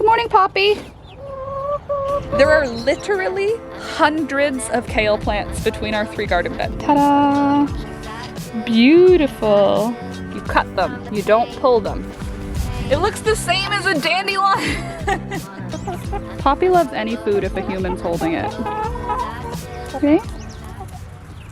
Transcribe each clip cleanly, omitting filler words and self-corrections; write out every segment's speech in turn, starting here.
morning, Poppy. There are literally hundreds of kale plants between our 3 garden beds. Ta-da! Beautiful. You cut them, you don't pull them. It looks the same as a dandelion. Poppy loves any food if a human's holding it. Okay.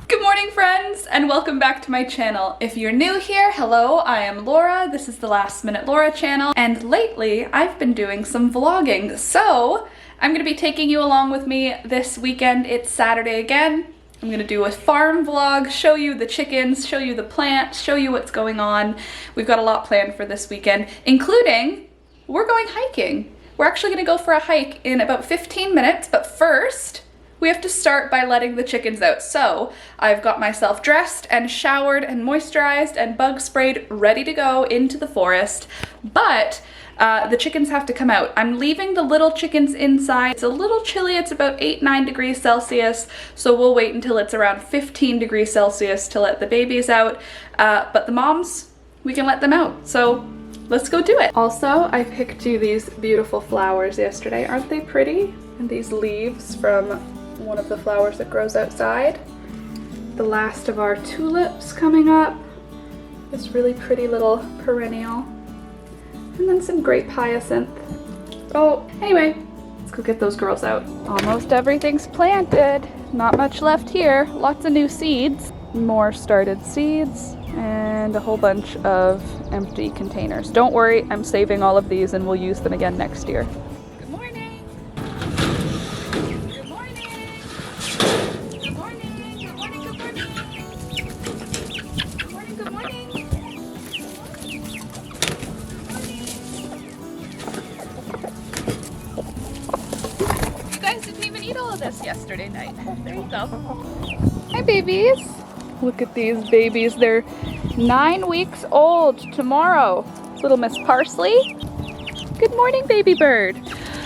Good morning, friends, and welcome back to my channel. If you're new here, hello, I am Laura. This is the Last Minute Laura channel, and lately I've been doing some vlogging. So I'm gonna be taking you along with me this weekend. It's Saturday again. I'm gonna do a farm vlog, show you the chickens, show you the plants, show you what's going on. We've got a lot planned for this weekend, including we're going hiking. We're actually gonna go for a hike in about 15 minutes, but first, we have to start by letting the chickens out. So I've got myself dressed and showered and moisturized and bug sprayed, ready to go into the forest, but the chickens have to come out. I'm leaving the little chickens inside. It's a little chilly, it's about 8-9 degrees Celsius, so we'll wait until it's around 15 degrees Celsius to let the babies out, but the moms, we can let them out, so let's go do it. Also, I picked you these beautiful flowers yesterday. Aren't they pretty? And these leaves from one of the flowers that grows outside. The last of our tulips coming up. This really pretty little perennial. And then some grape hyacinth. Oh, anyway, let's go get those girls out. Almost everything's planted. Not much left here. Lots of new seeds. More started seeds. And a whole bunch of empty containers. Don't worry, I'm saving all of these and we'll use them again next year. Good morning. Good morning. Good morning. Good morning. Good morning. Good morning. Good morning. You guys didn't even eat all of this yesterday night. There you go. Hi, babies. Look at these babies. They're 9 weeks old tomorrow. Little Miss Parsley. Good morning, baby bird.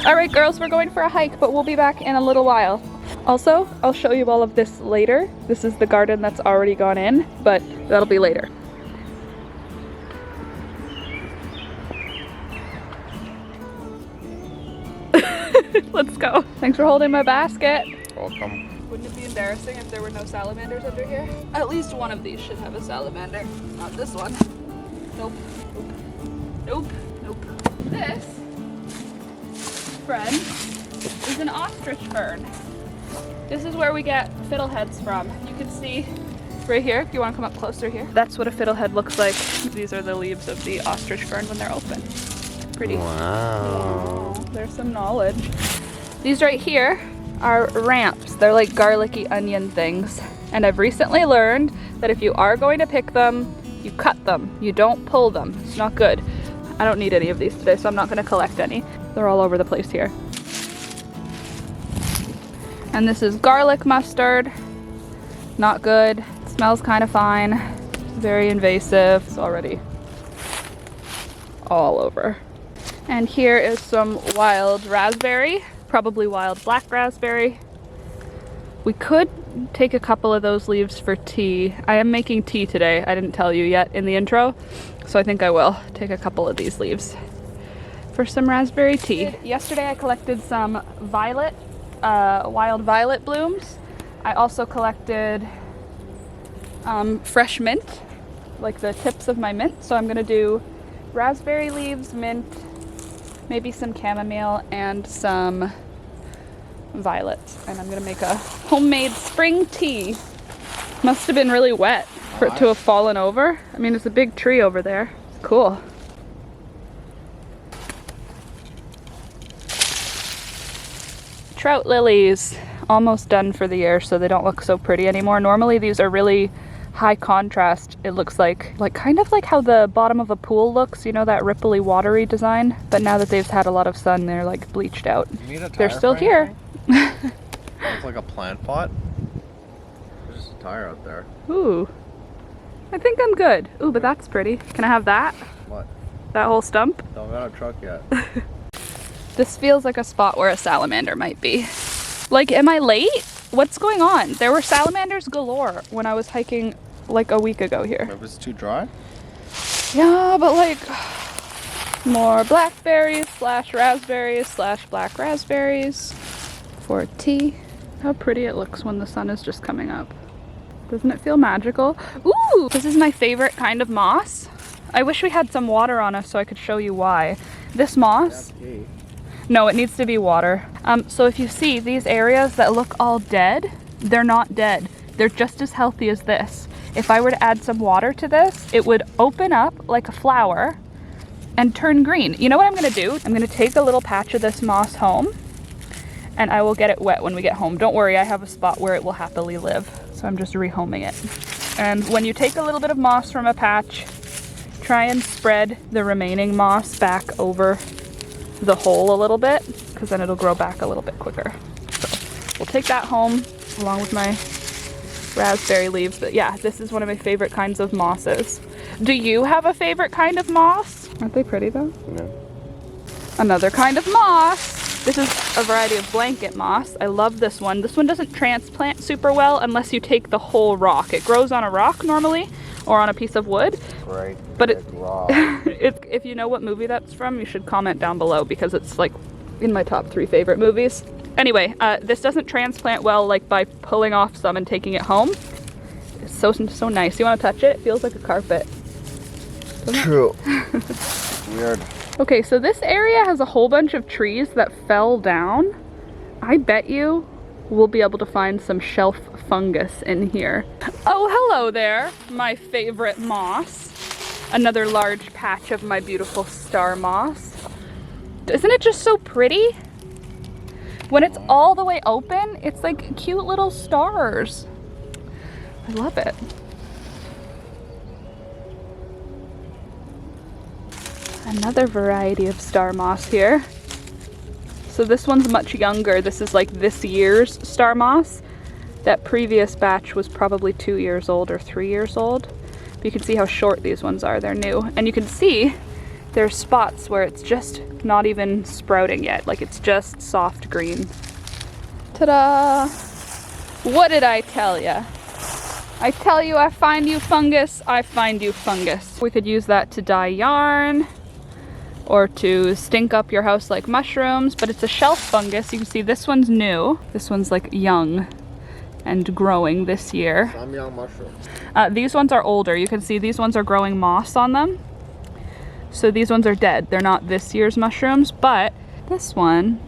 All right, girls, we're going for a hike, but we'll be back in a little while. Also, I'll show you all of this later. This is the garden that's already gone in, but that'll be later. Let's go. Thanks for holding my basket. Welcome. Wouldn't it be embarrassing if there were no salamanders under here? At least one of these should have a salamander. Not this one. Nope. Nope. Nope. Nope. This, friend, is an ostrich fern. This is where we get fiddleheads from. You can see right here, if you want to come up closer here. That's what a fiddlehead looks like. These are the leaves of the ostrich fern when they're open. Pretty. Wow. Oh, there's some knowledge. These right here are ramps. They're like garlicky onion things. And I've recently learned that if you are going to pick them, you cut them. You don't pull them. It's not good. I don't need any of these today, so I'm not going to collect any. They're all over the place here. And this is garlic mustard. Not good. It smells kind of fine. Very invasive. It's already all over. And here is some wild raspberry. Probably wild black raspberry. We could take a couple of those leaves for tea. I am making tea today. I didn't tell you yet in the intro, so I think I will take a couple of these leaves for some raspberry tea. Yesterday I collected some violet, wild violet blooms. I also collected fresh mint, like the tips of my mint. So I'm gonna do raspberry leaves, mint, maybe some chamomile and some violets. And I'm gonna make a homemade spring tea. Must have been really wet for it to have fallen over. I mean, it's a big tree over there. Cool. Trout lilies, almost done for the year, so they don't look so pretty anymore. Normally these are really high contrast. It looks like kind of like how the bottom of a pool looks, you know, that ripply watery design, but now that they've had a lot of sun, they're like bleached out. They're still here. Looks like a plant pot. There's just a tire out there. Ooh, I think I'm good. Ooh, but that's pretty. Can I have that? What? That whole stump? Don't got a truck yet. This feels like a spot where a salamander might be. Like, am I late? What's going on? There were salamanders galore when I was hiking like a week ago here. Maybe it's too dry? Yeah, but like, More blackberries slash raspberries slash black raspberries for tea. How pretty it looks when the sun is just coming up. Doesn't it feel magical? Ooh, this is my favorite kind of moss. I wish we had some water on us so I could show you why. This moss, no, it needs to be water. So if you see these areas that look all dead, they're not dead. They're just as healthy as this. If I were to add some water to this, it would open up like a flower and turn green. You know what I'm gonna do? I'm gonna take a little patch of this moss home and I will get it wet when we get home. Don't worry, I have a spot where it will happily live. So I'm just rehoming it. And when you take a little bit of moss from a patch, try and spread the remaining moss back over the hole a little bit, because then it'll grow back a little bit quicker. So we'll take that home along with my raspberry leaves. But yeah, this is one of my favorite kinds of mosses. Do you have a favorite kind of moss? Aren't they pretty though? No. Another kind of moss. This is a variety of blanket moss. I love this one. This one doesn't transplant super well unless you take the whole rock. It grows on a rock normally or on a piece of wood. Right. But if you know what movie that's from, you should comment down below because it's like in my top 3 favorite movies. Anyway, this doesn't transplant well like by pulling off some and taking it home. It's so nice. You want to touch it? It feels like a carpet. True. Weird. Okay, so this area has a whole bunch of trees that fell down. I bet you we'll be able to find some shelf fungus in here. Oh, hello there, my favorite moss. Another large patch of my beautiful star moss. Isn't it just so pretty? When it's all the way open, it's like cute little stars. I love it. Another variety of star moss here. So this one's much younger. This is like this year's star moss. That previous batch was probably 2 years old or 3 years old. But you can see how short these ones are. They're new. And you can see there's spots where it's just not even sprouting yet. Like it's just soft green. Ta-da! What did I tell ya? I tell you I find you fungus, I find you fungus. We could use that to dye yarn or to stink up your house like mushrooms, but it's a shelf fungus. You can see this one's new. This one's like young and growing this year. Some young mushrooms. These ones are older. You can see these ones are growing moss on them. So these ones are dead. They're not this year's mushrooms, but this one,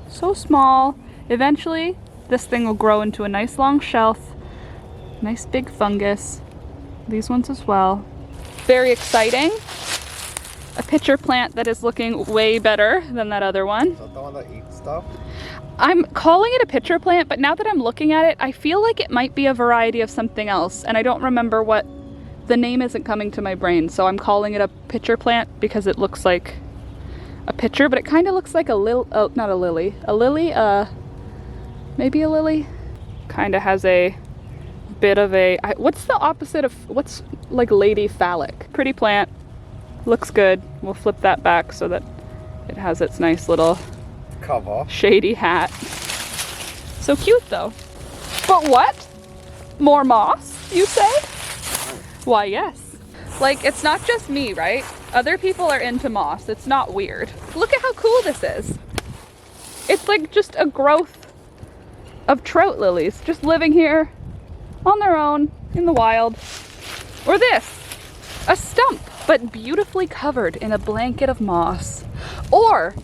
so small. Eventually, this thing will grow into a nice long shelf. Nice big fungus. These ones as well. Very exciting. A pitcher plant that is looking way better than that other one. Is that the one that eats stuff? I'm calling it a pitcher plant, but now that I'm looking at it, I feel like it might be a variety of something else, and I don't remember what. The name isn't coming to my brain, so I'm calling it a pitcher plant because it looks like a pitcher, but it kind of looks like a not a lily. A lily, maybe a lily? Kind of has a bit of a, what's the opposite of, what's like lady phallic? Pretty plant, looks good. We'll flip that back so that it has its nice little cover. Shady hat. So cute though. But what? More moss, you say? Why, yes. Like, it's not just me, right? Other people are into moss. It's not weird. Look at how cool this is. It's like just a growth of trout lilies just living here on their own in the wild. Or this, a stump, but beautifully covered in a blanket of moss. Or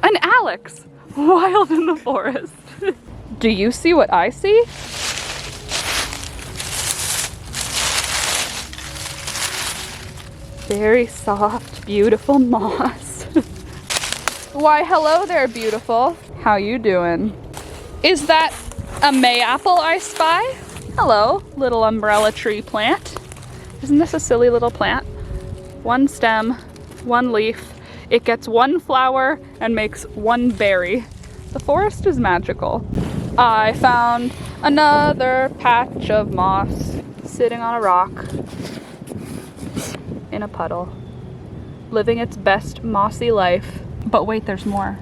an Alex, wild in the forest. Do you see what I see? Very soft, beautiful moss. Why, hello there, beautiful. How you doing? Is that a mayapple I spy? Hello, little umbrella tree plant. Isn't this a silly little plant? One stem, one leaf. It gets one flower and makes one berry. The forest is magical. I found another patch of moss sitting on a rock in a puddle, living its best mossy life. But wait, there's more.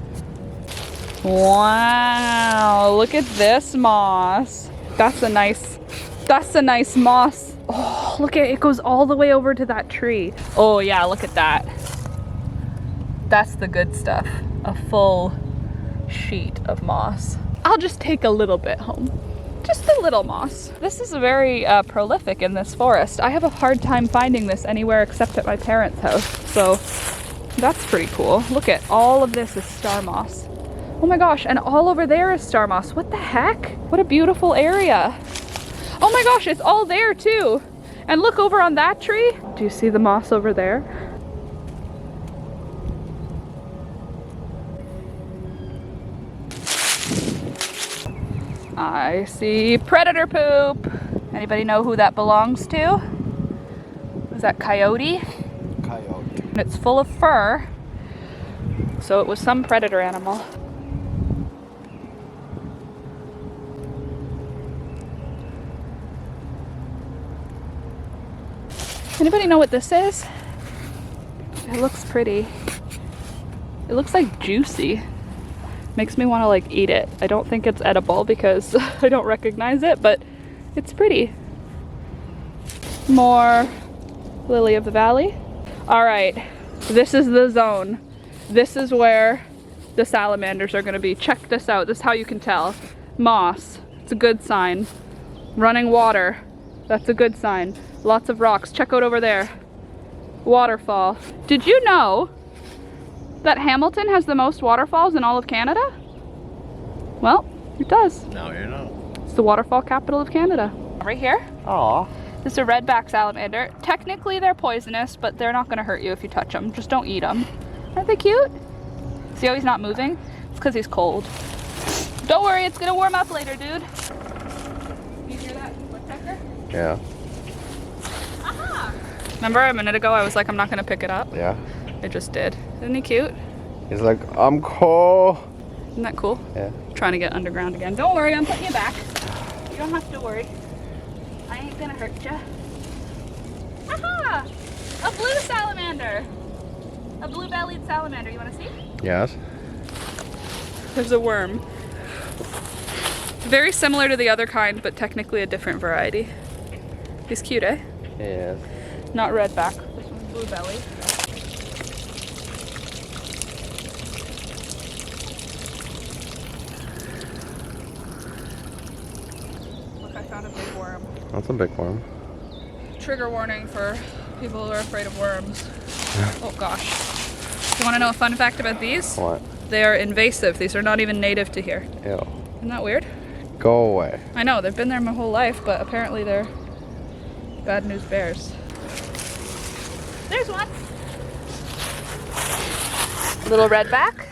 Wow, look at this moss. That's a nice moss. Oh, look at it, it goes all the way over to that tree. Oh yeah, look at that. That's the good stuff. A full sheet of moss. I'll just take a little bit home. Just a little moss. This is very prolific in this forest. I have a hard time finding this anywhere except at my parents' house. So that's pretty cool. Look at all of this is star moss. Oh my gosh, and all over there is star moss. What the heck? What a beautiful area. Oh my gosh, it's all there too. And look over on that tree. Do you see the moss over there? I see predator poop. Anybody know who that belongs to? Is that coyote? Coyote. And it's full of fur. So it was some predator animal. Anybody know what this is? It looks pretty. It looks like juicy. Makes me want to like eat it. I don't think it's edible because I don't recognize it, but it's pretty. More lily of the valley. All right, this is the zone. This is where the salamanders are gonna be. Check this out. This is how you can tell. Moss, it's a good sign. Running water, that's a good sign. Lots of rocks. Check out over there. Waterfall. Did you know that Hamilton has the most waterfalls in all of Canada? Well, it does. Now you know. It's the waterfall capital of Canada. Right here. Aw. This is a redback salamander. Technically they're poisonous, but they're not gonna hurt you if you touch them. Just don't eat them. Aren't they cute? See how he's not moving? It's because he's cold. Don't worry, it's gonna warm up later, dude. You hear that woodpecker? Yeah. Aha! Remember a minute ago I was like, I'm not gonna pick it up? Yeah. I just did. Isn't he cute? He's like, I'm cold. Isn't that cool? Yeah. Trying to get underground again. Don't worry, I'm putting you back. You don't have to worry. I ain't gonna hurt you. Aha! A blue salamander. A blue-bellied salamander. You wanna see? Yes. There's a worm. Very similar to the other kind, but technically a different variety. He's cute, eh? Yeah. Not redback. This one's blue belly. Look, I found a big worm. That's a big one. Trigger warning for people who are afraid of worms. Oh gosh. You want to know a fun fact about these? What? They are invasive. These are not even native to here. Ew. Isn't that weird? Go away. I know, they've been there my whole life, but apparently they're bad news bears. There's one. Little redback.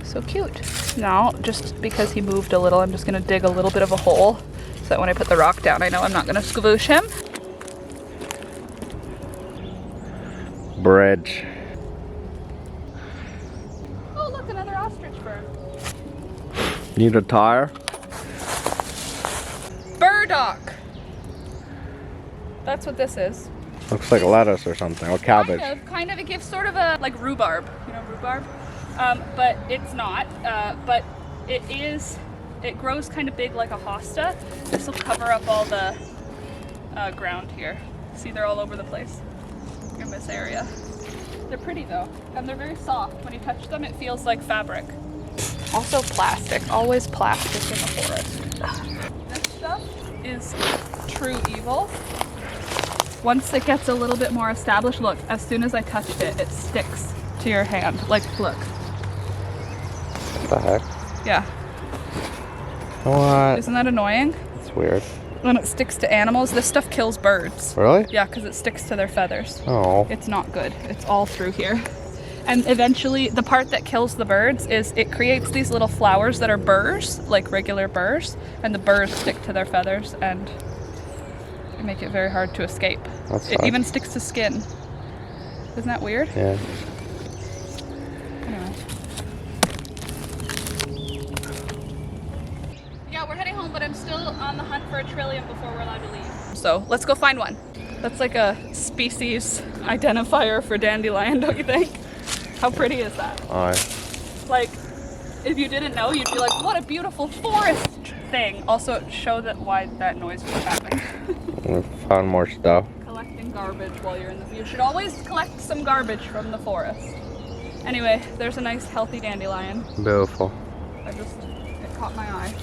So cute. Now, just because he moved a little, I'm just gonna dig a little bit of a hole so that when I put the rock down, I know I'm not gonna squoosh him. Bridge. Oh, look, another ostrich bird. Need a tire? Burdock. That's what this is. Looks like lettuce or something, or cabbage. Kind of. It gives sort of a, like rhubarb. You know rhubarb? But it's not. But it is, it grows kind of big like a hosta. This will cover up all the ground here. See, they're all over the place in this area. They're pretty though, and they're very soft. When you touch them, it feels like fabric. Also plastic, always plastic in the forest. This stuff is true evil. Once it gets a little bit more established, look, as soon as I touched it, it sticks to your hand. Like, look. What the heck? Yeah. What? Isn't that annoying? It's weird. When it sticks to animals, this stuff kills birds. Really? Yeah, because it sticks to their feathers. Oh. It's not good. It's all through here. And eventually, the part that kills the birds is it creates these little flowers that are burrs, like regular burrs, and the burrs stick to their feathers and make it very hard to escape. It even sticks to skin. Isn't that weird? Yeah. Anyway. Yeah, we're heading home, but I'm still on the hunt for a trillium before we're allowed to leave. So let's go find one. That's like a species identifier for dandelion, don't you think? How pretty is that? Aye. Like, if you didn't know, you'd be like, what a beautiful forest thing. Also, show that why that noise was happening. We found more stuff. Collecting garbage while you're in the. You should always collect some garbage from the forest. Anyway, there's a nice healthy dandelion. Beautiful. It caught my eye.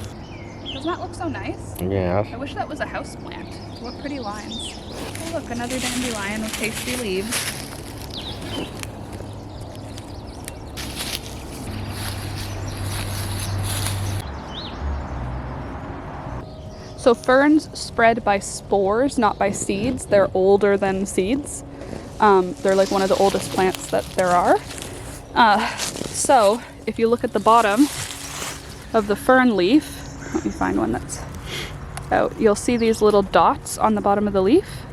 Doesn't that look so nice? Yes. I wish that was a house plant. What pretty lines. Oh look, another dandelion with tasty leaves. So ferns spread by spores, not by seeds. They're older than seeds. They're like one of the oldest plants that there are. So if you look at the bottom of the fern leaf, let me find one that's out, you'll see these little dots on the bottom of the leaf.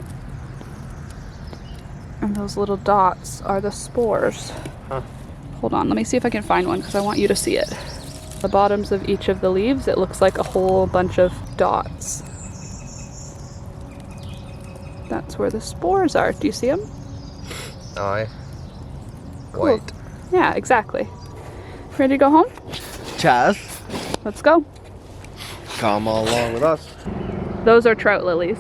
And those little dots are the spores. Huh. Hold on, let me see if I can find one because I want you to see it. The bottoms of each of the leaves, it looks like a whole bunch of dots. That's where the spores are. Do you see them? Aye. Cool. White. Yeah, exactly. Ready to go home? Chaz. Let's go. Come along with us. Those are trout lilies.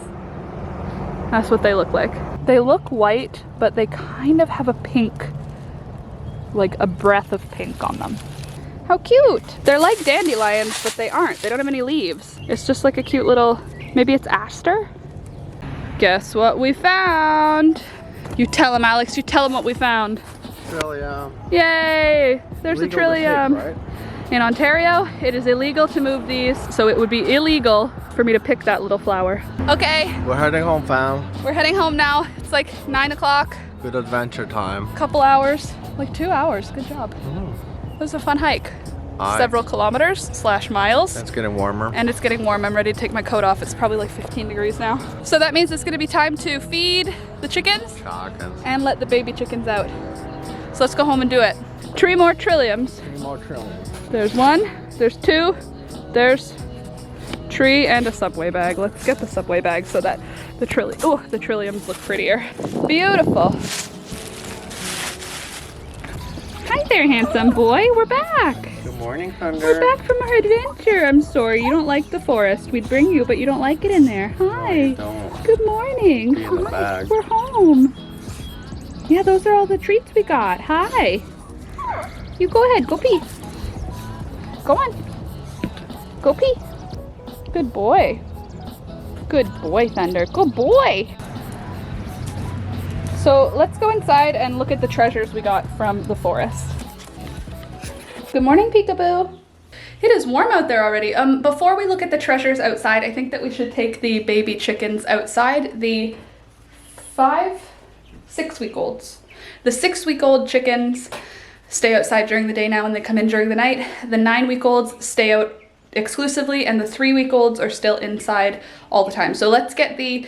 That's what they look like. They look white, but they kind of have a pink, like a breath of pink on them. How cute! They're like dandelions, but they aren't. They don't have any leaves. It's just like a cute little, maybe it's aster? Guess what we found? You tell them, Alex, you tell them what we found. Trillium. Yay! There's a trillium. Right? In Ontario, it is illegal to move these, so it would be illegal for me to pick that little flower. Okay. We're heading home, fam. We're heading home now. It's like 9 o'clock. Good adventure time. Couple hours, like 2 hours. Good job. It was a fun hike. Several kilometers / miles. It's getting warmer. And it's getting warm. I'm ready to take my coat off. It's probably like 15 degrees now. So that means it's gonna be time to feed the chickens and let the baby chickens out. So let's go home and do it. 3 more trilliums. 3 more trilliums. There's 1, there's 2, there's 3 and a Subway bag. Let's get the Subway bag so that the trilliums look prettier. Beautiful. Hi there, handsome boy. We're back. Good morning, Thunder. We're back from our adventure. I'm sorry, you don't like the forest. We'd bring you, but you don't like it in there. Hi. Don't. Good morning. Be in the bag. We're home. Yeah, those are all the treats we got. Hi. You go ahead. Go pee. Go on. Go pee. Good boy. Good boy, Thunder. Good boy. So let's go inside and look at the treasures we got from the forest. Good morning, Peekaboo. It is warm out there already. Before we look at the treasures outside, I think that we should take the baby chickens outside. The 6-week-olds. The 6-week-old chickens stay outside during the day now and they come in during the night. The 9-week-olds stay out exclusively and the 3-week-olds are still inside all the time. So let's get the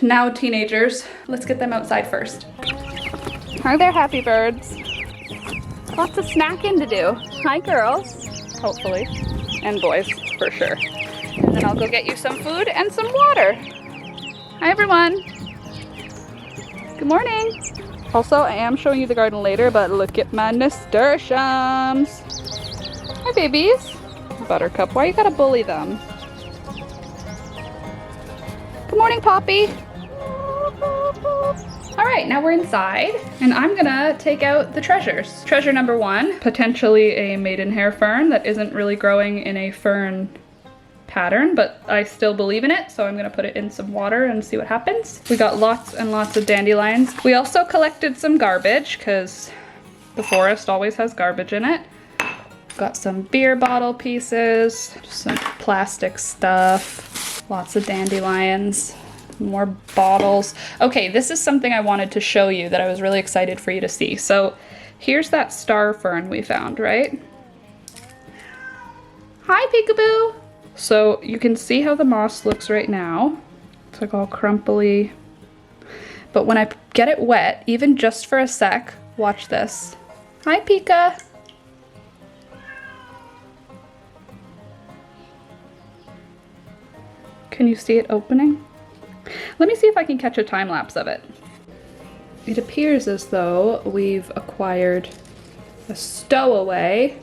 now teenagers, let's get them outside first. Hi there, happy birds. Lots of snacking to do. Hi, girls, hopefully, and boys, for sure. And then I'll go get you some food and some water. Hi, everyone. Good morning. Also, I am showing you the garden later, but look at my nasturtiums. Hi, babies. Buttercup, why you gotta bully them? Good morning, Poppy. All right, now we're inside and I'm gonna take out the treasures. Treasure number 1, potentially a maidenhair fern that isn't really growing in a fern pattern, but I still believe in it, so I'm gonna put it in some water and see what happens. We got lots and lots of dandelions. We also collected some garbage because the forest always has garbage in it. Got some beer bottle pieces, some plastic stuff, lots of dandelions. More bottles. Okay, this is something I wanted to show you that I was really excited for you to see. So here's that star fern we found, right? Hi, Peekaboo. So you can see how the moss looks right now. It's like all crumply. But when I get it wet, even just for a sec, watch this. Hi, Pika. Can you see it opening? Let me see if I can catch a time lapse of it. It appears as though we've acquired a stowaway.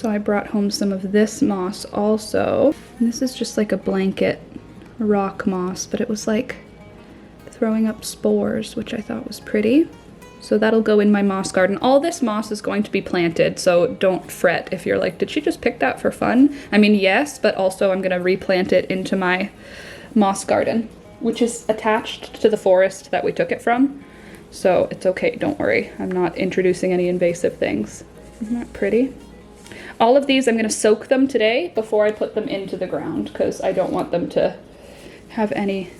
So I brought home some of this moss also. And this is just like a blanket rock moss, but it was like throwing up spores, which I thought was pretty. So that'll go in my moss garden. All this moss is going to be planted, so don't fret if you're like, did she just pick that for fun? I mean, yes, but also I'm gonna replant it into my moss garden, which is attached to the forest that we took it from. So it's okay, don't worry. I'm not introducing any invasive things. Isn't that pretty? All of these, I'm gonna soak them today before I put them into the ground because I don't want them to have any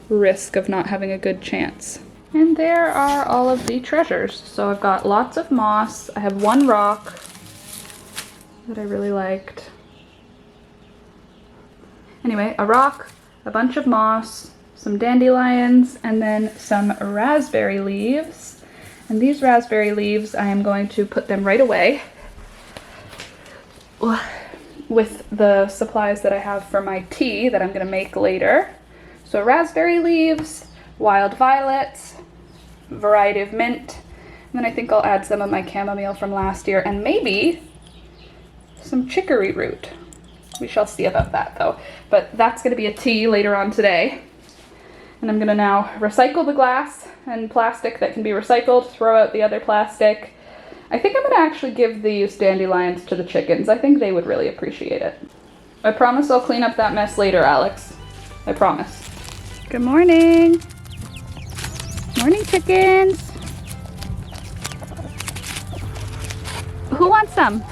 risk of not having a good chance. And there are all of the treasures. So I've got lots of moss. I have one rock that I really liked. Anyway, a rock, a bunch of moss, some dandelions, and then some raspberry leaves. And these raspberry leaves, I am going to put them right away with the supplies that I have for my tea that I'm gonna make later. So raspberry leaves, wild violets, variety of mint, and then I think I'll add some of my chamomile from last year and maybe some chicory root. We shall see about that though. But that's gonna be a tea later on today. And I'm gonna now recycle the glass and plastic that can be recycled, throw out the other plastic. I think I'm gonna actually give these dandelions to the chickens. I think they would really appreciate it. I promise I'll clean up that mess later, Alex. I promise. Good morning. Morning, chickens. Who wants some?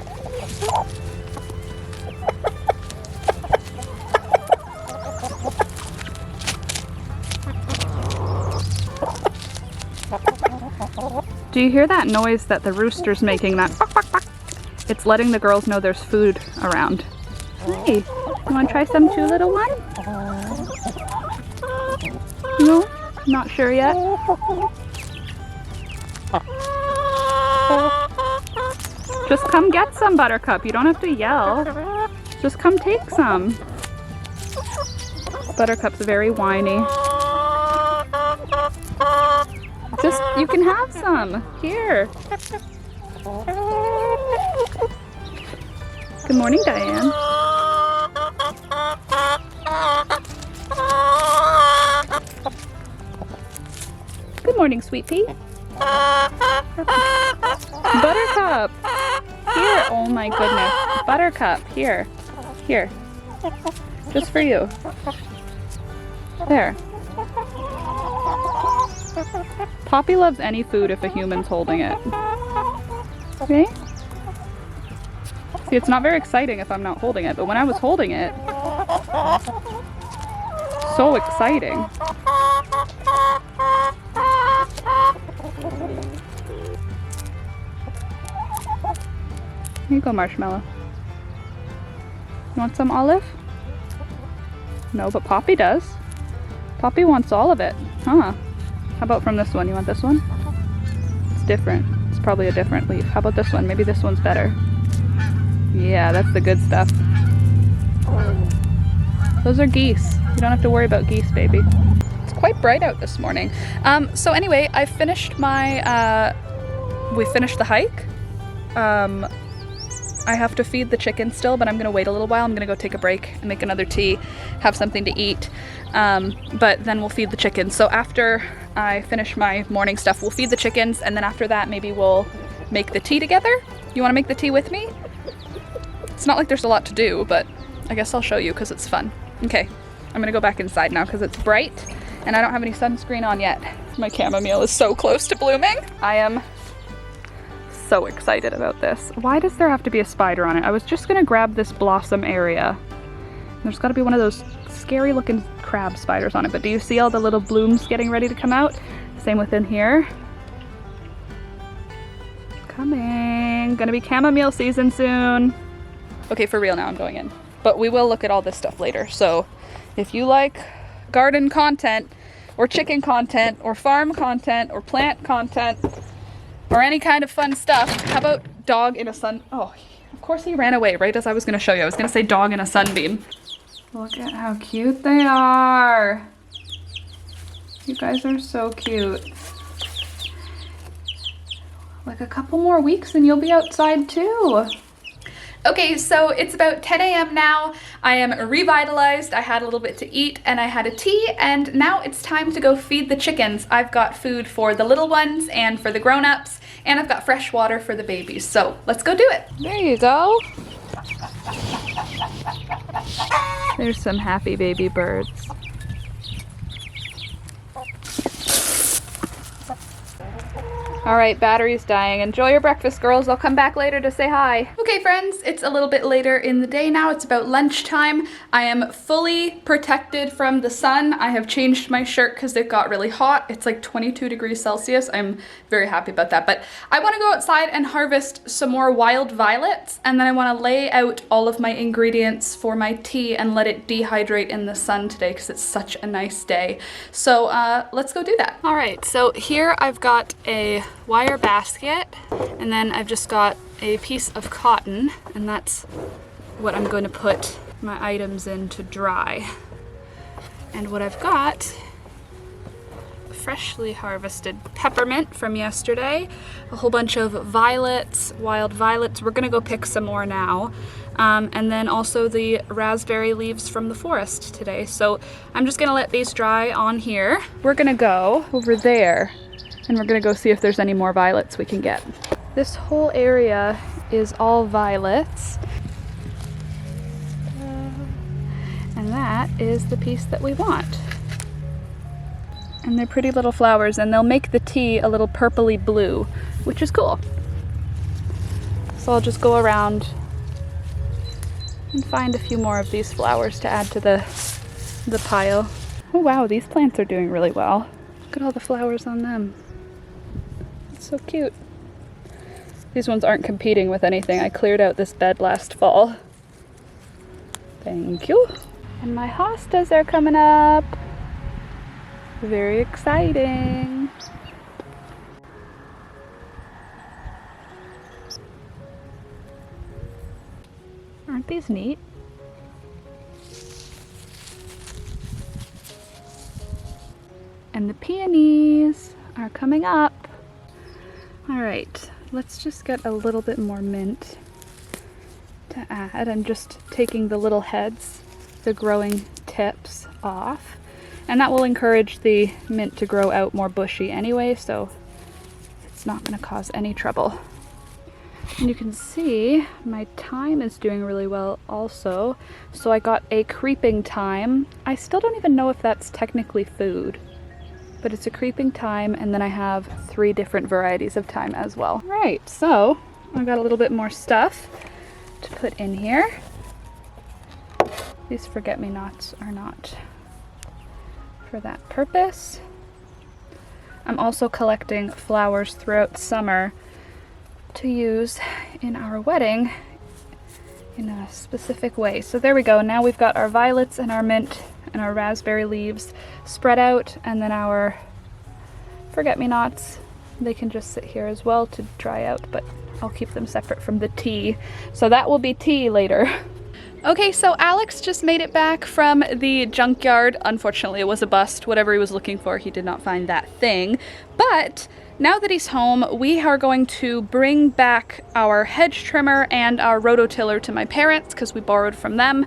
Do you hear that noise that the rooster's making? That buck, buck, buck. It's letting the girls know there's food around. Hey, you want to try some too, little one? No? Not sure yet? Just come get some, Buttercup. You don't have to yell. Just come take some. Buttercup's very whiny. Just, you can have some. Here. Good morning, Diane. Good morning, Sweet Pea. Buttercup. Here. Oh my goodness. Buttercup. Here. Here. Just for you. There. Poppy loves any food if a human's holding it. Okay? See, it's not very exciting if I'm not holding it, but when I was holding it, so exciting. Here you go, Marshmallow. You want some olive? No, but Poppy does. Poppy wants all of it, huh? How about from this one? You want this one? It's different. It's probably a different leaf. How about this one? Maybe this one's better. Yeah, that's the good stuff. Those are geese. You don't have to worry about geese, baby. It's quite bright out this morning. So anyway, I finished my, we finished the hike. I have to feed the chickens still, but I'm gonna wait a little while. I'm gonna go take a break and make another tea, have something to eat, but then we'll feed the chickens. So after I finish my morning stuff, we'll feed the chickens, and then after that, maybe we'll make the tea together. You wanna make the tea with me? It's not like there's a lot to do, but I guess I'll show you because it's fun. Okay, I'm gonna go back inside now because it's bright, and I don't have any sunscreen on yet. My chamomile is so close to blooming. I am so excited about this. Why does there have to be a spider on it? I was just gonna grab this blossom area. There's gotta be one of those scary looking crab spiders on it, but do you see all the little blooms getting ready to come out? Same within here. Coming. Gonna be chamomile season soon. Okay, for real now, I'm going in. But we will look at all this stuff later. So if you like garden content, or chicken content, or farm content, or plant content, or any kind of fun stuff. How about dog in a sun? Oh, of course he ran away right as I was gonna show you. I was gonna say dog in a sunbeam. Look at how cute they are. You guys are so cute. Like a couple more weeks and you'll be outside too. Okay, so it's about 10 a.m. now. I am revitalized. I had a little bit to eat and I had a tea, and now it's time to go feed the chickens. I've got food for the little ones and for the grown-ups, and I've got fresh water for the babies. So let's go do it. There you go. There's some happy baby birds. All right, battery's dying. Enjoy your breakfast, girls. I'll come back later to say hi. Okay, friends, it's a little bit later in the day now. It's about lunchtime. I am fully protected from the sun. I have changed my shirt because it got really hot. It's like 22 degrees Celsius. I'm very happy about that. But I want to go outside and harvest some more wild violets, and then I want to lay out all of my ingredients for my tea and let it dehydrate in the sun today because it's such a nice day. So let's go do that. All right, so here I've got a wire basket, and then I've just got a piece of cotton, and that's what I'm going to put my items in to dry. And what I've got, freshly harvested peppermint from yesterday, a whole bunch of violets, wild violets. We're gonna go pick some more now. And then also the raspberry leaves from the forest today. So I'm just gonna let these dry on here. We're gonna go over there and we're gonna go see if there's any more violets we can get. This whole area is all violets. And that is the piece that we want. And they're pretty little flowers, and they'll make the tea a little purpley blue, which is cool. So I'll just go around and find a few more of these flowers to add to the pile. Oh wow, these plants are doing really well. Look at all the flowers on them. It's so cute. These ones aren't competing with anything. I cleared out this bed last fall. Thank you. And my hostas are coming up. Very exciting. Aren't these neat? And the peonies are coming up. All right, let's just get a little bit more mint to add. I'm just taking the little heads, the growing tips off, and that will encourage the mint to grow out more bushy anyway, so it's not going to cause any trouble. And you can see my thyme is doing really well also. So I got a creeping thyme. I still don't even know if that's technically food, but it's a creeping thyme, and then I have 3 different varieties of thyme as well. Right, so I got a little bit more stuff to put in here. These forget-me-nots are not for that purpose. I'm also collecting flowers throughout summer to use in our wedding in a specific way. So there we go. Now we've got our violets and our mint and our raspberry leaves spread out, and then our forget-me-nots, they can just sit here as well to dry out, but I'll keep them separate from the tea. So that will be tea later. Okay, so Alex just made it back from the junkyard. Unfortunately, it was a bust. Whatever he was looking for, he did not find that thing. But now that he's home, we are going to bring back our hedge trimmer and our rototiller to my parents because we borrowed from them.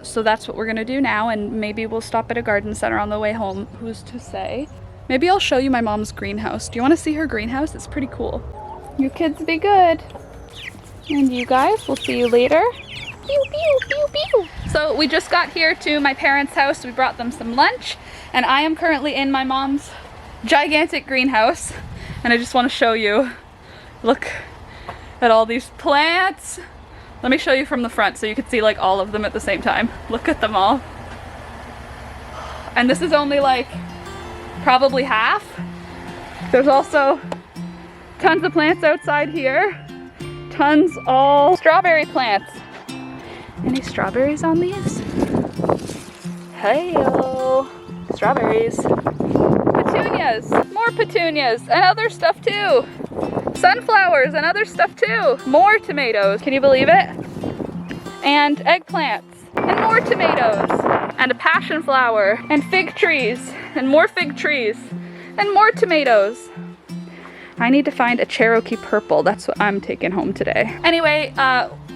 So that's what we're gonna do now, and maybe we'll stop at a garden center on the way home. Who's to say? Maybe I'll show you my mom's greenhouse. Do you want to see her greenhouse? It's pretty cool. You kids be good. And you guys, we'll see you later. Pew, pew, pew, pew. So we just got here to my parents' house. We brought them some lunch, and I am currently in my mom's gigantic greenhouse, and I just want to show you. Look at all these plants. Let me show you from the front so you can see like all of them at the same time. Look at them all. And this is only like probably half. There's also tons of plants outside here. Tons all strawberry plants. Any strawberries on these? Hey-o. Strawberries. Petunias. More petunias and other stuff too. Sunflowers and other stuff too. More tomatoes. Can you believe it? And eggplants. And more tomatoes. And a passion flower. And fig trees. And more fig trees. And more tomatoes. I need to find a Cherokee purple. That's what I'm taking home today. Anyway,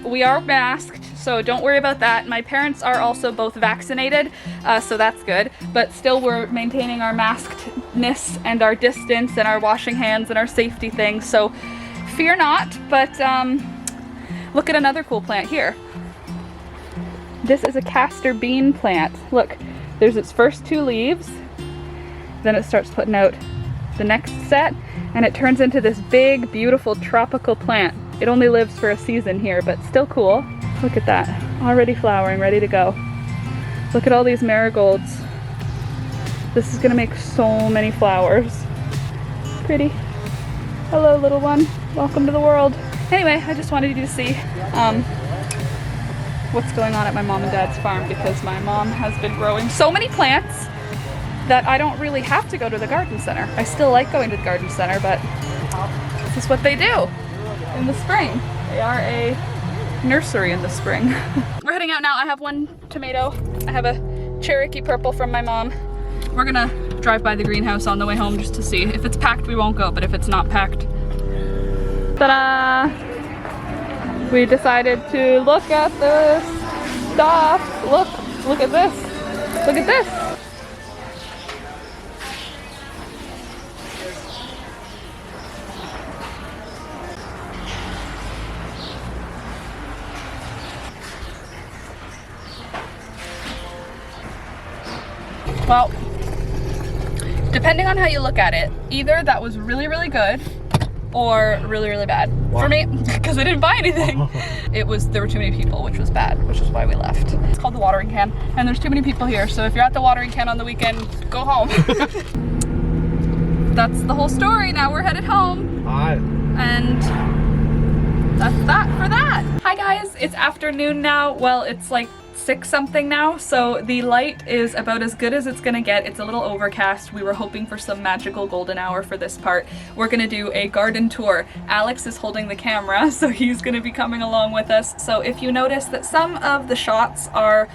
we are masked, so don't worry about that. My parents are also both vaccinated, so that's good. But still, we're maintaining our maskedness and our distance and our washing hands and our safety things. So fear not. But look at another cool plant here. This is a castor bean plant. Look, there's its first 2 leaves. Then it starts putting out the next set, and it turns into this big, beautiful tropical plant. It only lives for a season here, but still cool. Look at that, already flowering, ready to go. Look at all these marigolds. This is gonna make so many flowers. Pretty. Hello, little one. Welcome to the world. Anyway, I just wanted you to see what's going on at my mom and dad's farm, because my mom has been growing so many plants that I don't really have to go to the garden center. I still like going to the garden center, but this is what they do in the spring. They are a nursery in the spring. We're heading out now. I have 1 tomato. I have a Cherokee purple from my mom. We're gonna drive by the greenhouse on the way home just to see. If it's packed, we won't go, but if it's not packed. Ta-da! We decided to look at this stuff. Look at this. Look at this. Well, depending on how you look at it, either that was really, really good or really, really bad. Wow. For me, because I didn't buy anything. There were too many people, which was bad, which is why we left. It's called the watering can, and there's too many people here, so if you're at the watering can on the weekend, go home. That's the whole story. Now we're headed home. Hi. And that's that for that. Hi guys, it's afternoon now. Well, it's like 6 something now, so the light is about as good as it's gonna get. It's a little overcast. We were hoping for some magical golden hour for this part. We're gonna do a garden tour. Alex is holding the camera, so he's gonna be coming along with us. So if you notice that some of the shots are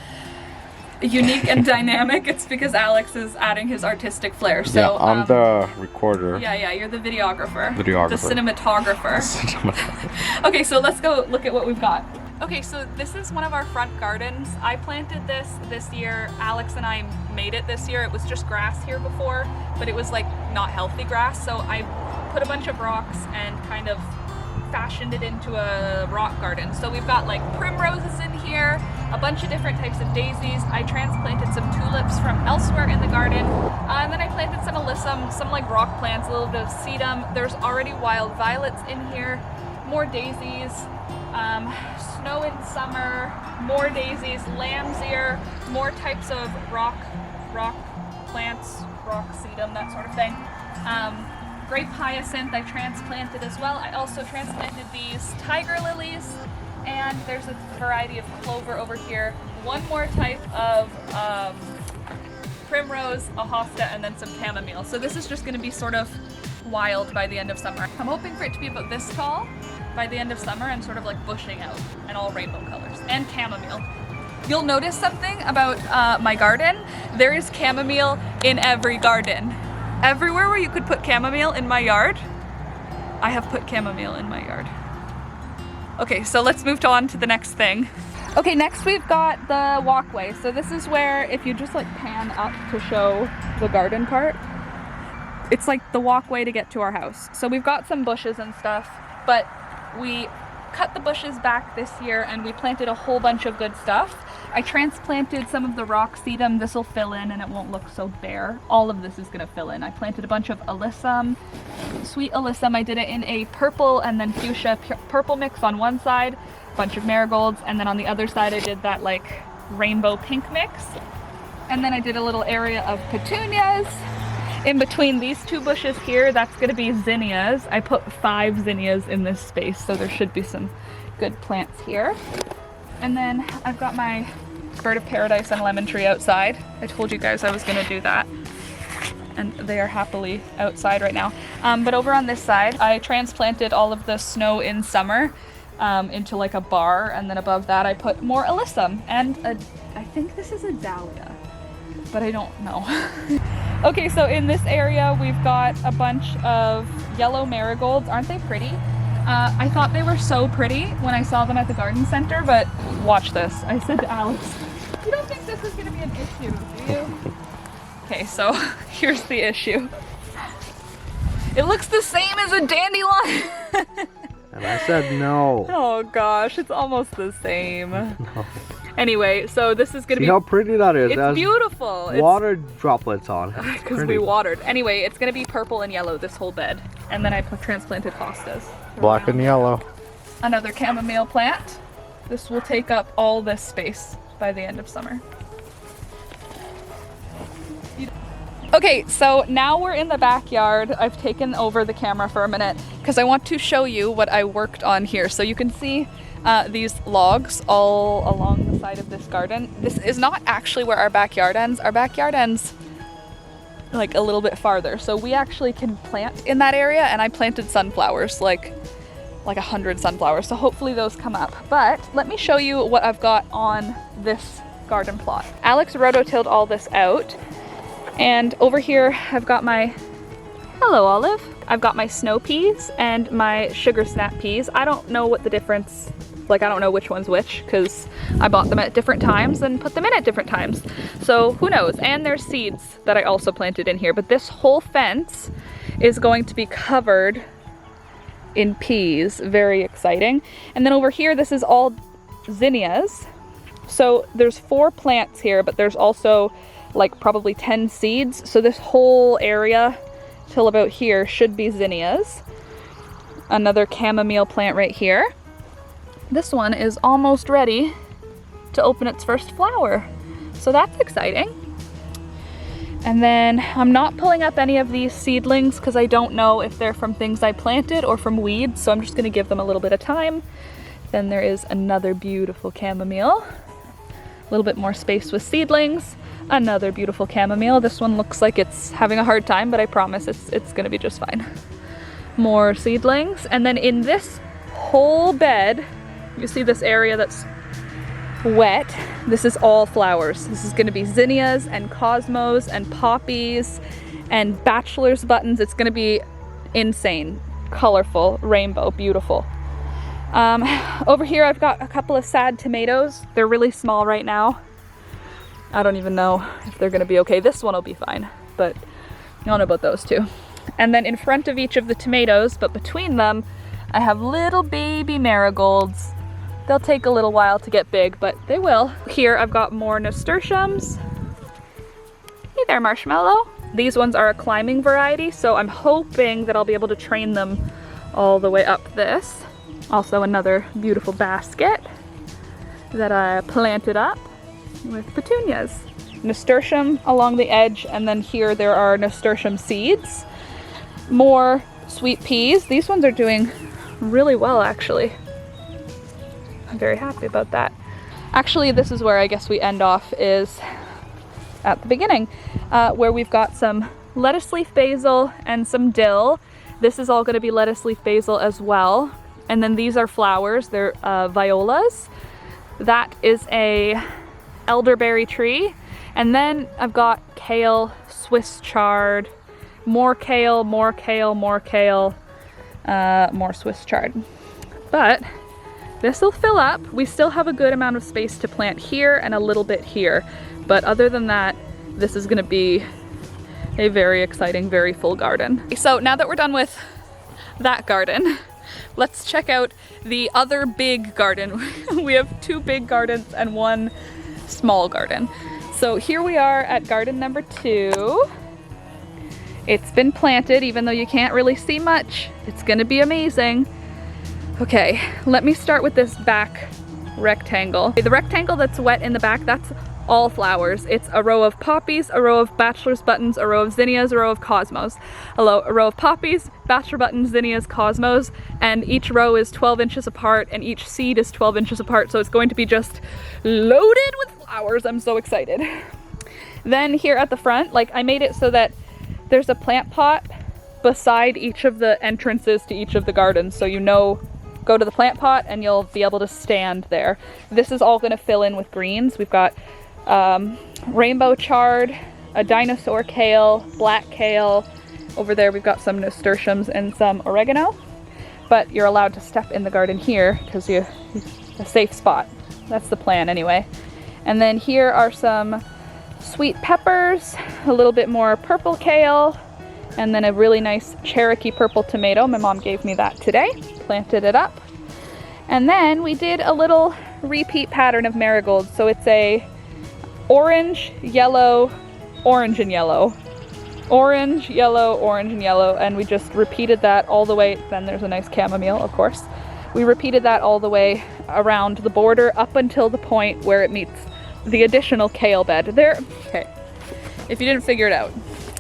unique and dynamic, it's because Alex is adding his artistic flair. So yeah, I'm the recorder. Yeah, you're the videographer. The Videographer. cinematographer. Okay, so let's go look at what we've got. Okay, so this is one of our front gardens. I planted this year. Alex and I made it this year. It was just grass here before, but it was like not healthy grass. So I put a bunch of rocks and kind of fashioned it into a rock garden. So we've got like primroses in here, a bunch of different types of daisies. I transplanted some tulips from elsewhere in the garden. And then I planted some alyssum, some like rock plants, a little bit of sedum. There's already wild violets in here, more daisies. Snow in summer, more daisies, lamb's ear, more types of rock plants, rock sedum, that sort of thing. Grape hyacinth I transplanted as well. I also transplanted these tiger lilies, and there's a variety of clover over here. One more type of primrose, a hosta, and then some chamomile. So this is just going to be sort of wild by the end of summer. I'm hoping for it to be about this tall by the end of summer and sort of like bushing out and all rainbow colors, and chamomile. You'll notice something about my garden. There is chamomile in every garden. Everywhere where you could put chamomile in my yard, I have put chamomile in my yard. Okay, so let's move on to the next thing. Okay, next we've got the walkway. So this is where, if you just like pan up to show the garden part, it's like the walkway to get to our house. So we've got some bushes and stuff, but we cut the bushes back this year and we planted a whole bunch of good stuff. I transplanted some of the rock sedum. This will fill in and it won't look so bare. All of this is gonna fill in. I planted a bunch of alyssum, sweet alyssum. I did it in a purple and then fuchsia purple mix on one side, a bunch of marigolds, and then on the other side I did that like rainbow pink mix. And then I did a little area of petunias. In between these 2 bushes here, that's gonna be zinnias. I put 5 zinnias in this space, so there should be some good plants here. And then I've got my bird of paradise and lemon tree outside. I told you guys I was gonna do that. And they are happily outside right now. But over on this side, I transplanted all of the snow in summer into like a bar, and then above that I put more alyssum and I think this is a dahlia, but I don't know. Okay, so in this area we've got a bunch of yellow marigolds. Aren't they pretty? I thought they were so pretty when I saw them at the garden center, but watch this. I said to Alex, you don't think this is going to be an issue, do you? Okay, so here's the issue. It looks the same as a dandelion. And I said no. Oh gosh, it's almost the same. No. Anyway, so this is gonna See how pretty that is. It's beautiful. Water droplets on it. Because we watered. Anyway, it's gonna be purple and yellow, this whole bed. And then I transplanted hostas. Black and yellow. Another chamomile plant. This will take up all this space by the end of summer. Okay, so now we're in the backyard. I've taken over the camera for a minute because I want to show you what I worked on here. So you can see these logs all along the side of this garden. This is not actually where our backyard ends. Our backyard ends like a little bit farther. So we actually can plant in that area, and I planted sunflowers, like 100 sunflowers. So hopefully those come up. But let me show you what I've got on this garden plot. Alex rototilled all this out. And over here, I've got my, hello Olive. I've got my snow peas and my sugar snap peas. I don't know what the difference, like I don't know which one's which because I bought them at different times and put them in at different times. So who knows? And there's seeds that I also planted in here. But this whole fence is going to be covered in peas. Very exciting. And then over here, this is all zinnias. So there's 4 plants here, but there's also like probably 10 seeds. So this whole area till about here should be zinnias. Another chamomile plant right here. This one is almost ready to open its first flower. So that's exciting. And then I'm not pulling up any of these seedlings because I don't know if they're from things I planted or from weeds. So I'm just gonna give them a little bit of time. Then there is another beautiful chamomile. A little bit more space with seedlings. Another beautiful chamomile. This one looks like it's having a hard time, but I promise it's gonna be just fine. More seedlings. And then in this whole bed, you see this area that's wet. This is all flowers. This is gonna be zinnias and cosmos and poppies and bachelor's buttons. It's gonna be insane, colorful, rainbow, beautiful. Over here I've got a couple of sad tomatoes. They're really small right now. I don't even know if they're gonna be okay. This one will be fine, but you don't know about those two. And then in front of each of the tomatoes, but between them, I have little baby marigolds. They'll take a little while to get big, but they will. Here I've got more nasturtiums. Hey there, Marshmallow. These ones are a climbing variety, so I'm hoping that I'll be able to train them all the way up this. Also another beautiful basket that I planted up with petunias. Nasturtium along the edge, and then here there are nasturtium seeds. More sweet peas. These ones are doing really well, actually. I'm very happy about that. Actually, this is where I guess we end off, is at the beginning, where we've got some lettuce leaf basil and some dill. This is all going to be lettuce leaf basil as well. And then these are flowers. They're violas. That is a elderberry tree. And then I've got kale, Swiss chard, more kale, more kale, more kale, more Swiss chard. But this will fill up. We still have a good amount of space to plant here and a little bit here. But other than that, this is gonna be a very exciting, very full garden. So now that we're done with that garden, let's check out the other big garden. We have 2 big gardens and 1 small garden. So here we are at garden number 2. It's been planted, even though you can't really see much. It's gonna be amazing. Okay, let me start with this back rectangle. The rectangle that's wet in the back, that's all flowers. It's a row of poppies, a row of bachelor's buttons, a row of zinnias, a row of cosmos. A row of poppies, bachelor buttons, zinnias, cosmos, and each row is 12 inches apart and each seed is 12 inches apart, so it's going to be just loaded with flowers. I'm so excited. Then here at the front, like I made it so that there's a plant pot beside each of the entrances to each of the gardens, so you know, go to the plant pot and you'll be able to stand there. This is all going to fill in with greens. We've got rainbow chard, a dinosaur kale, black kale. Over there we've got some nasturtiums and some oregano. but you're allowed to step in the garden here because it's a safe spot. That's the plan anyway. And then here are some sweet peppers, a little bit more purple kale, and then a really nice Cherokee purple tomato. My mom gave me that today, planted it up. And then we did a little repeat pattern of marigolds. So it's a orange, yellow, orange and yellow. Orange, yellow, orange and yellow. And we just repeated that all the way. Then there's a nice chamomile, of course. We repeated that all the way around the border up until the point where it meets the additional kale bed. There, okay, if you didn't figure it out,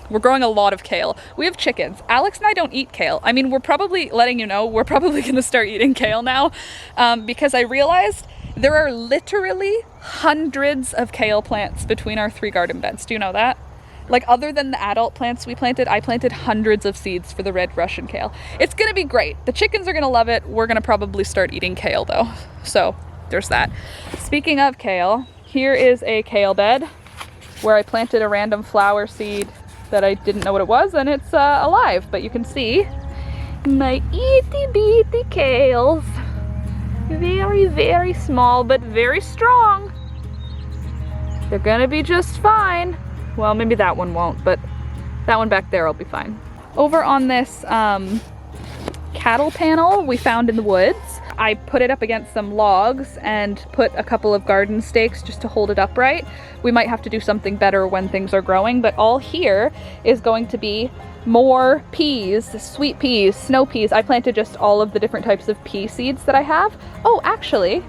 we're growing a lot of kale. We have chickens. Alex and I don't eat kale. I mean, we're probably letting you know, we're probably gonna start eating kale now because I realized there are literally hundreds of kale plants between our 3 garden beds. Do you know that? Like, other than the adult plants we planted, I planted hundreds of seeds for the red Russian kale. It's gonna be great. The chickens are gonna love it. We're gonna probably start eating kale though. So there's that. Speaking of kale, here is a kale bed where I planted a random flower seed that I didn't know what it was, and it's alive. But you can see my itty bitty kales. Very, very small, but very strong. They're gonna be just fine. Well, maybe that one won't, but that one back there will be fine. Over on this cattle panel we found in the woods, I put it up against some logs and put a couple of garden stakes just to hold it upright. We might have to do something better when things are growing, but all here is going to be more peas, sweet peas, snow peas. I planted just all of the different types of pea seeds that I have. Oh, actually,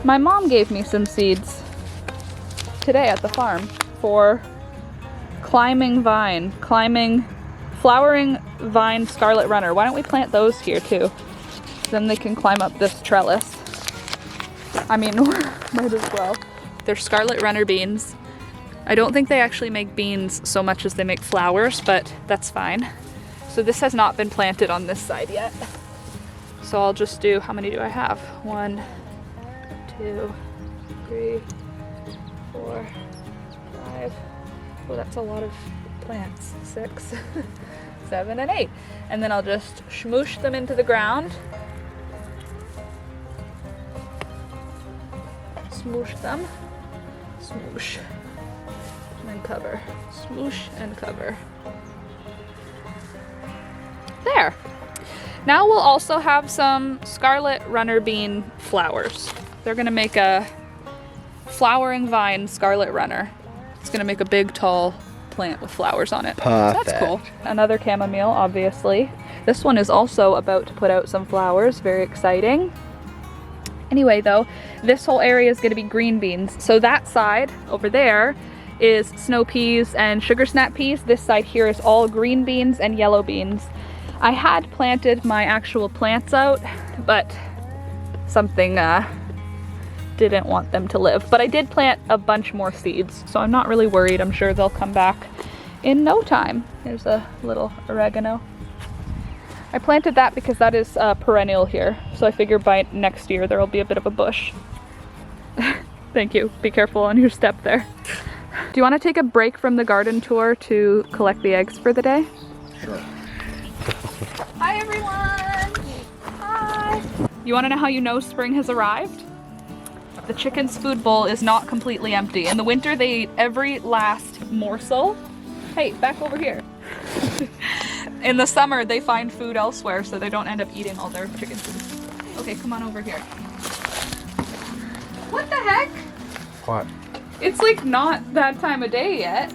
my mom gave me some seeds today at the farm for flowering vine scarlet runner. Why don't we plant those here too? Then they can climb up this trellis. I mean, might as well. They're scarlet runner beans. I don't think they actually make beans so much as they make flowers, but that's fine. So this has not been planted on this side yet. So I'll just do, how many do I have? 1, 2, 3, 4, 5. Oh, that's a lot of plants. 6, 7, and 8. And then I'll just smoosh them into the ground. Smoosh them. Smoosh. And then cover. Smoosh and cover. There. Now we'll also have some scarlet runner bean flowers. They're gonna make a flowering vine scarlet runner. It's gonna make a big tall plant with flowers on it. Perfect. So that's cool. Another chamomile, obviously. This one is also about to put out some flowers. Very exciting. Anyway though, this whole area is gonna be green beans. So that side over there is snow peas and sugar snap peas. This side here is all green beans and yellow beans. I had planted my actual plants out, but something didn't want them to live. But I did plant a bunch more seeds, so I'm not really worried. I'm sure they'll come back in no time. Here's a little oregano. I planted that because that is perennial here, so I figure by next year there will be a bit of a bush. Thank you. Be careful on your step there. Do you want to take a break from the garden tour to collect the eggs for the day? Sure. Hi everyone! Hi! You want to know how you know spring has arrived? The chicken's food bowl is not completely empty. In the winter they eat every last morsel. Hey, back over here. In the summer they find food elsewhere so they don't end up eating all their chicken food. Okay, come on over here. What the heck? What? It's like not that time of day yet.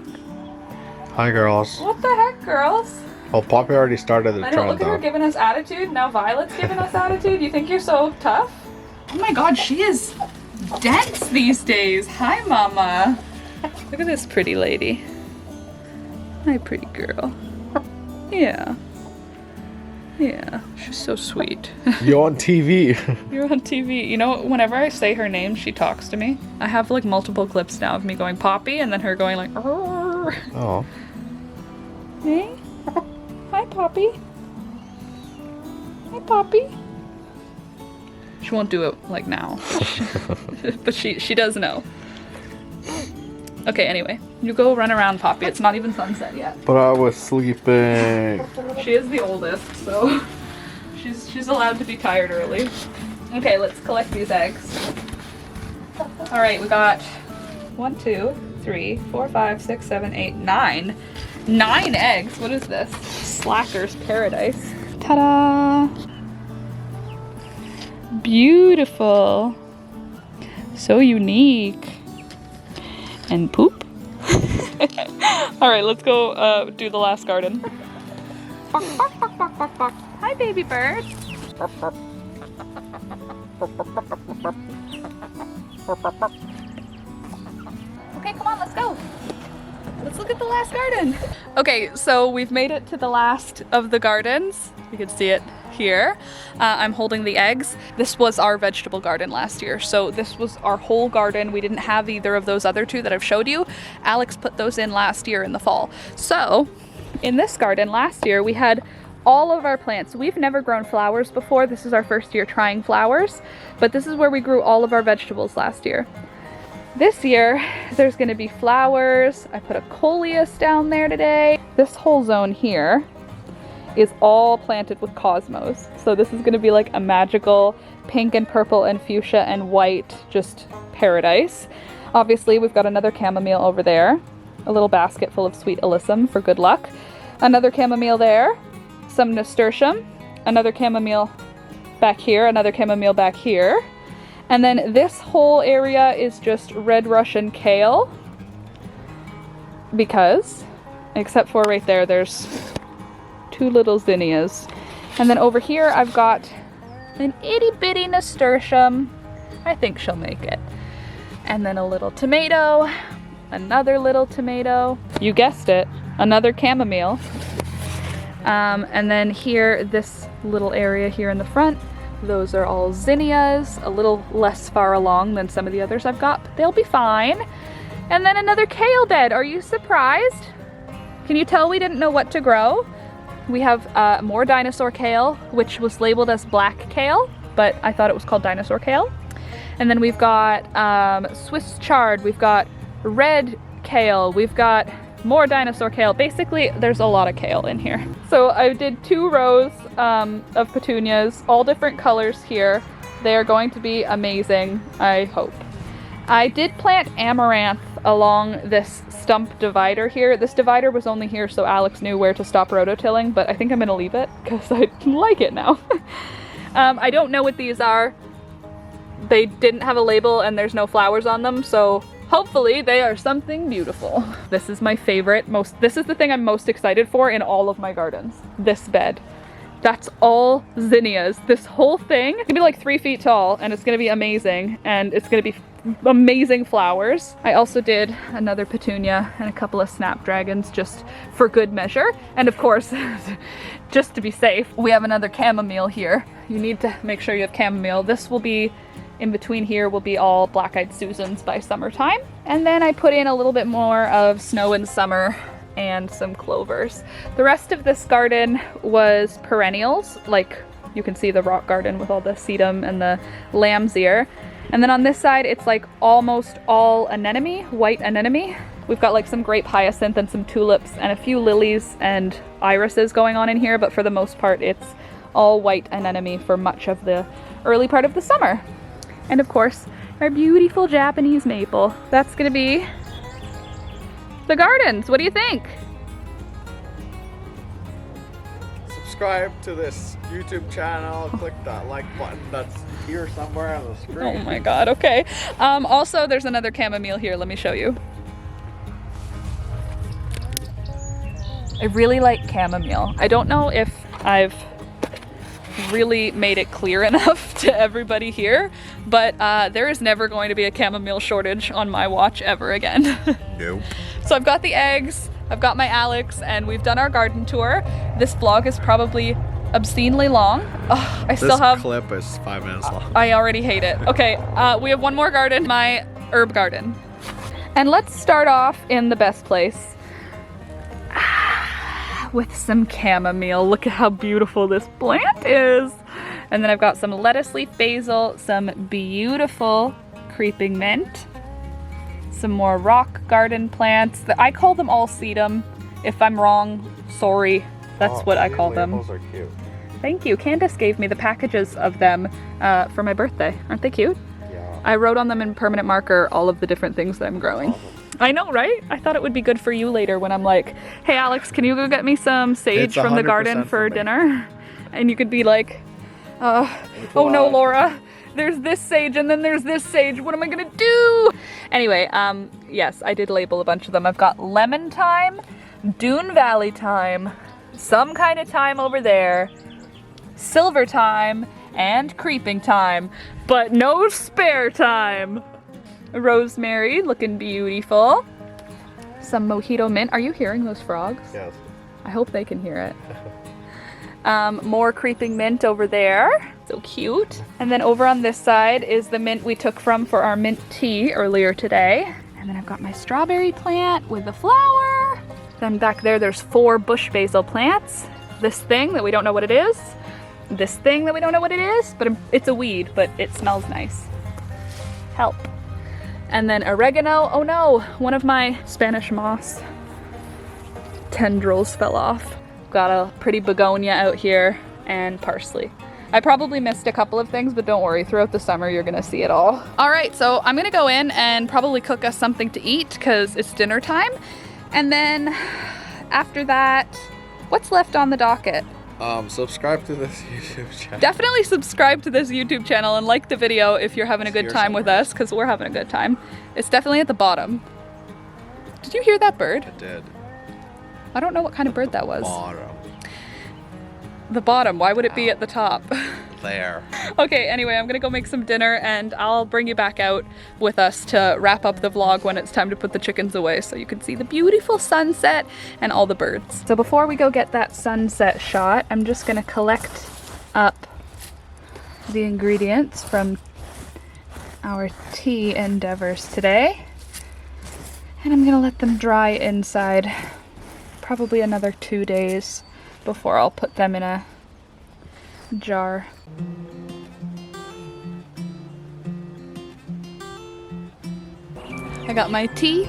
Hi, girls. What the heck, girls? Well, Poppy already started the I trend, know, look at her though. giving us attitude. Now Violet's giving us attitude. You think you're so tough? Oh my god, she is dense these days. Hi, Mama. Look at this pretty lady. Hi, pretty girl. Yeah. Yeah, she's so sweet. You're on TV. You're on TV. You know, whenever I say her name, she talks to me. I have like multiple clips now of me going Poppy and then her going like, "Arr." Oh. Hey? Hi, Poppy. Hi, Poppy. She won't do it like now. But she does know. Okay, anyway. You go run around, Poppy. It's not even sunset yet. But I was sleeping. She is the oldest, so She's allowed to be tired early. Okay, let's collect these eggs. All right, we got 1, 2, 3, 4, 5, 6, 7, 8, 9. 9 eggs. What is this? Slacker's paradise. Ta-da! Beautiful. So unique. And poop. All right, let's go do the last garden. Hi, baby bird. Okay, come on, let's go. Let's look at the last garden. Okay, so we've made it to the last of the gardens. You can see it here. I'm holding the eggs. This was our vegetable garden last year. So this was our whole garden. We didn't have either of those other two that I've showed you. Alex put those in last year in the fall. So in this garden last year, we had all of our plants. We've never grown flowers before. This is our first year trying flowers, but this is where we grew all of our vegetables last year. This year, there's gonna be flowers. I put a coleus down there today. This whole zone here is all planted with cosmos. So this is gonna be like a magical pink and purple and fuchsia and white, just paradise. Obviously, we've got another chamomile over there, a little basket full of sweet alyssum for good luck. Another chamomile there, some nasturtium, another chamomile back here, another chamomile back here. And then this whole area is just red Russian kale, because, except for right there, there's 2 little zinnias. And then over here I've got an itty bitty nasturtium. I think she'll make it. And then a little tomato, another little tomato. You guessed it, another chamomile. And then here, this little area here in the front, those are all zinnias, a little less far along than some of the others I've got, but they'll be fine. And then another kale bed. Are you surprised? Can you tell we didn't know what to grow? We have more dinosaur kale, which was labeled as black kale, but I thought it was called dinosaur kale. And then we've got Swiss chard, we've got red kale, we've got more dinosaur kale. Basically, there's a lot of kale in here. So I did 2 rows of petunias, all different colors here. They are going to be amazing, I hope. I did plant amaranth along this stump divider here. This divider was only here so Alex knew where to stop rototilling, but I think I'm gonna leave it because I like it now. I don't know what these are. They didn't have a label and there's no flowers on them, so hopefully they are something beautiful. This is my favorite, this is the thing I'm most excited for in all of my gardens. This bed. That's all zinnias. This whole thing is gonna be like 3 feet tall and it's gonna be amazing, and it's gonna be amazing flowers. I also did another petunia and a couple of snapdragons just for good measure. And of course, just to be safe, we have another chamomile here. You need to make sure you have chamomile. This will be in between here will be all black-eyed Susans by summertime. And then I put in a little bit more of snow in summer and some clovers. The rest of this garden was perennials, like you can see the rock garden with all the sedum and the lamb's ear. And then on this side, it's like almost all anemone, white anemone. We've got like some grape hyacinth and some tulips and a few lilies and irises going on in here, but for the most part, it's all white anemone for much of the early part of the summer. And of course, our beautiful Japanese maple. That's gonna be the gardens. What do you think? Subscribe to this YouTube channel, click that like button that's here somewhere on the screen. Oh my god, okay. Also, there's another chamomile here. Let me show you. I really like chamomile. I don't know if I've really made it clear enough to everybody here, but there is never going to be a chamomile shortage on my watch ever again. Nope. So I've got the eggs, I've got my Alex, and we've done our garden tour. This vlog is probably obscenely long. Oh, I still have... This clip is 5 minutes long. I already hate it. Okay, we have one more garden, my herb garden. And let's start off in the best place. With some chamomile. Look at how beautiful this plant is. And then I've got some lettuce leaf basil, some beautiful creeping mint, some more rock garden plants. I call them all sedum. If I'm wrong, sorry. That's what I call them. Labels are cute. Thank you. Candace gave me the packages of them for my birthday. Aren't they cute? Yeah. I wrote on them in permanent marker all of the different things that I'm growing. I know, right? I thought it would be good for you later when I'm like, hey Alex, can you go get me some sage It's from the garden 100% for for me. dinner? And you could be like, oh no, Laura, there's this sage and then there's this sage. What am I gonna do? Anyway, yes, I did label a bunch of them. I've got lemon thyme, Dune Valley thyme, some kind of thyme over there, silver thyme, and creeping thyme, but no spare thyme. Rosemary, looking beautiful. Some mojito mint. Are you hearing those frogs? Yes. I hope they can hear it. More creeping mint over there. So cute. And then over on this side is the mint we took from for our mint tea earlier today. And then I've got my strawberry plant with the flower. Then back there, there's 4 bush basil plants. This thing that we don't know what it is. This thing that we don't know what it is, but it's a weed, but it smells nice. Help. And then oregano. Oh no, one of my Spanish moss tendrils fell off. Got a pretty begonia out here and parsley. I probably missed a couple of things, but don't worry, throughout the summer you're gonna see it all. All right, so I'm gonna go in and probably cook us something to eat because it's dinner time. And then after that, what's left on the docket? Subscribe to this YouTube channel. Definitely subscribe to this YouTube channel and like the video if you're having a good time with us, because we're having a good time. It's definitely at the bottom. Did you hear that bird? I did. I don't know what kind of bird that was. Bottom. The bottom, why would it be at the top? There. Okay, anyway, I'm gonna go make some dinner and I'll bring you back out with us to wrap up the vlog when it's time to put the chickens away so you can see the beautiful sunset and all the birds. So before we go get that sunset shot, I'm just gonna collect up the ingredients from our tea endeavors today. And I'm gonna let them dry inside probably another 2 days before I'll put them in a jar. I got my tea.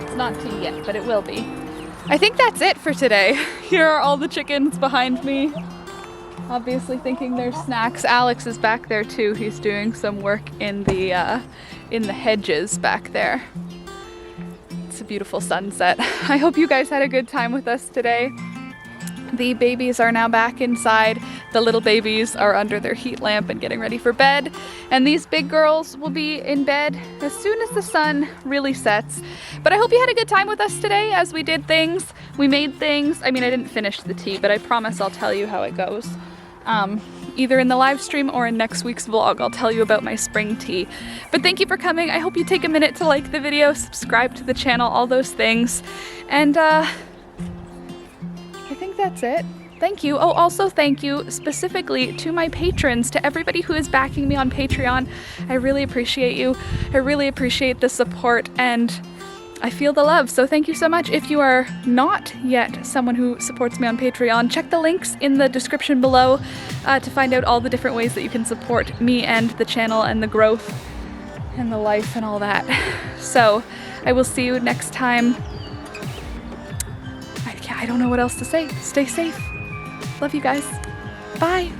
It's not tea yet, but it will be. I think that's it for today. Here are all the chickens behind me. Obviously thinking they're snacks. Alex is back there too. He's doing some work in the hedges back there. It's a beautiful sunset. I hope you guys had a good time with us today. The babies are now back inside. The little babies are under their heat lamp and getting ready for bed. And these big girls will be in bed as soon as the sun really sets. But I hope you had a good time with us today as we did things. We made things. I mean, I didn't finish the tea, but I promise I'll tell you how it goes. Either in the live stream or in next week's vlog, I'll tell you about my spring tea. But thank you for coming. I hope you take a minute to like the video, subscribe to the channel, all those things. And I think that's it. Thank you. Oh, also thank you specifically to my patrons, to everybody who is backing me on Patreon. I really appreciate you. I really appreciate the support and I feel the love. So thank you so much. If you are not yet someone who supports me on Patreon, check the links in the description below to find out all the different ways that you can support me and the channel and the growth and the life and all that. So I will see you next time. I don't know what else to say. Stay safe. Love you guys. Bye.